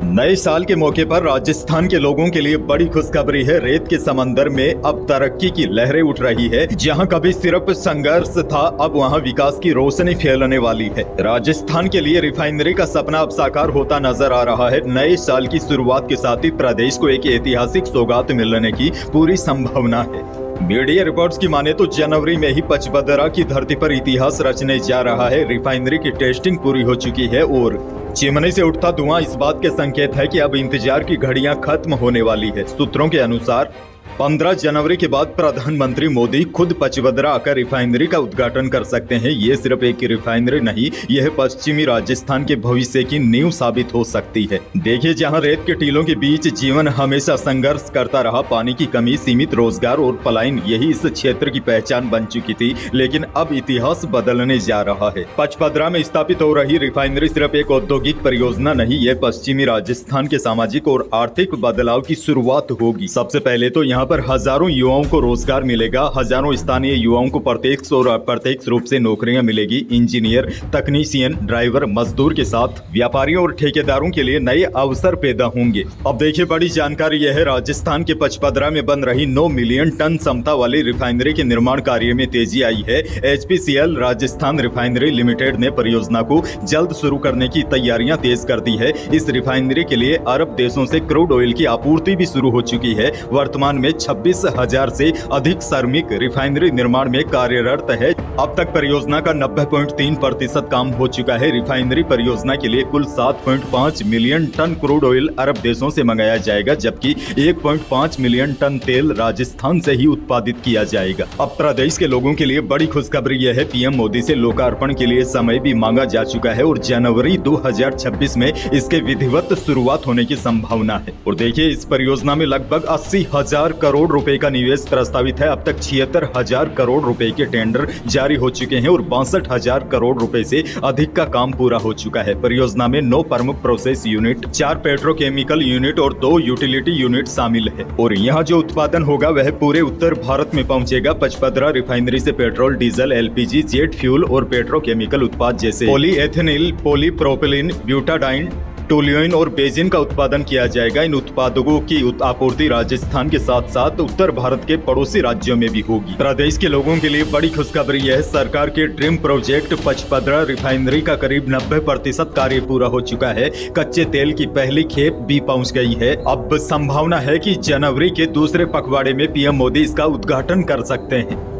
नए साल के मौके पर राजस्थान के लोगों के लिए बड़ी खुशखबरी है। रेत के समंदर में अब तरक्की की लहरें उठ रही है। जहां कभी सिर्फ संघर्ष था, अब वहां विकास की रोशनी फैलने वाली है। राजस्थान के लिए रिफाइनरी का सपना अब साकार होता नजर आ रहा है। नए साल की शुरुआत के साथ ही प्रदेश को एक ऐतिहासिक सौगात मिलने की पूरी संभावना है। मीडिया रिपोर्ट्स की माने तो जनवरी में ही पचपदरा की धरती पर इतिहास रचने जा रहा है। रिफाइनरी की टेस्टिंग पूरी हो चुकी है और चिमनी से उठता धुआं इस बात के संकेत है कि अब इंतजार की घड़ियां खत्म होने वाली है। सूत्रों के अनुसार 15 जनवरी के बाद प्रधानमंत्री मोदी खुद पचपदरा आकर रिफाइनरी का उद्घाटन कर सकते हैं। ये सिर्फ एक रिफाइनरी नहीं, यह पश्चिमी राजस्थान के भविष्य की नींव साबित हो सकती है। देखिए, जहां रेत के टीलों के बीच जीवन हमेशा संघर्ष करता रहा, पानी की कमी, सीमित रोजगार और पलायन यही इस क्षेत्र की पहचान बन चुकी थी, लेकिन अब इतिहास बदलने जा रहा है। पचपदरा में स्थापित हो रही रिफाइनरी सिर्फ एक औद्योगिक परियोजना नहीं, यह पश्चिमी राजस्थान के सामाजिक और आर्थिक बदलाव की शुरुआत होगी। सबसे पहले तो यहाँ पर हजारों युवाओं को रोजगार मिलेगा। हजारों स्थानीय युवाओं को प्रत्यक्ष और अप्रत्यक्ष रूप से नौकरियां मिलेगी। इंजीनियर, तकनीशियन, ड्राइवर, मजदूर के साथ व्यापारियों और ठेकेदारों के लिए नए अवसर पैदा होंगे। अब देखिए, बड़ी जानकारी यह है, राजस्थान के पचपदरा में बन रही 9 मिलियन टन क्षमता वाली रिफाइनरी के निर्माण कार्य में तेजी आई है। HPCL राजस्थान रिफाइनरी लिमिटेड ने परियोजना को जल्द शुरू करने की तैयारियां तेज कर दी है। इस रिफाइनरी के लिए अरब देशों से क्रूड ऑयल की आपूर्ति भी शुरू हो चुकी है। वर्तमान में 26,000 से अधिक श्रमिक रिफाइनरी निर्माण में कार्यरत है। अब तक परियोजना का 90.3% काम हो चुका है। रिफाइनरी परियोजना के लिए कुल 7.5 मिलियन टन क्रूड ऑयल अरब देशों से मंगाया जाएगा, जबकि 1.5 मिलियन टन तेल राजस्थान से ही उत्पादित किया जाएगा। अब प्रदेश के लोगों के लिए बड़ी खुशखबरी यह है, PM मोदी से लोकार्पण के लिए समय भी मांगा जा चुका है और जनवरी 2026 में इसके विधिवत शुरुआत होने की संभावना है। और देखिए, इस परियोजना में लगभग 80,000 करोड़ रुपए का निवेश प्रस्तावित है। अब तक 76,000 करोड़ रुपए के टेंडर जारी हो चुके हैं और 62,000 करोड़ रुपए से अधिक का काम पूरा हो चुका है। परियोजना में 9 प्रमुख प्रोसेस यूनिट, 4 पेट्रोकेमिकल यूनिट और 2 यूटिलिटी यूनिट शामिल है। और यहाँ जो उत्पादन होगा वह पूरे उत्तर भारत में पहुंचेगा। पचपदरा रिफाइनरी से petrol, diesel, LPG, jet fuel और पेट्रोकेमिकल उत्पाद जैसे पॉलीएथेनिल, पॉलीप्रोपिलीन, ब्यूटाडाइन, टोल्यूइन और बेंजीन का उत्पादन किया जाएगा। इन उत्पादों की आपूर्ति राजस्थान के साथ साथ उत्तर भारत के पड़ोसी राज्यों में भी होगी। प्रदेश के लोगों के लिए बड़ी खुशखबरी है, सरकार के ड्रीम प्रोजेक्ट पचपदरा रिफाइनरी का करीब 90% कार्य पूरा हो चुका है। कच्चे तेल की पहली खेप भी पहुंच गई है। अब संभावना है कि जनवरी के दूसरे पखवाड़े में PM मोदी इसका उद्घाटन कर सकते हैं।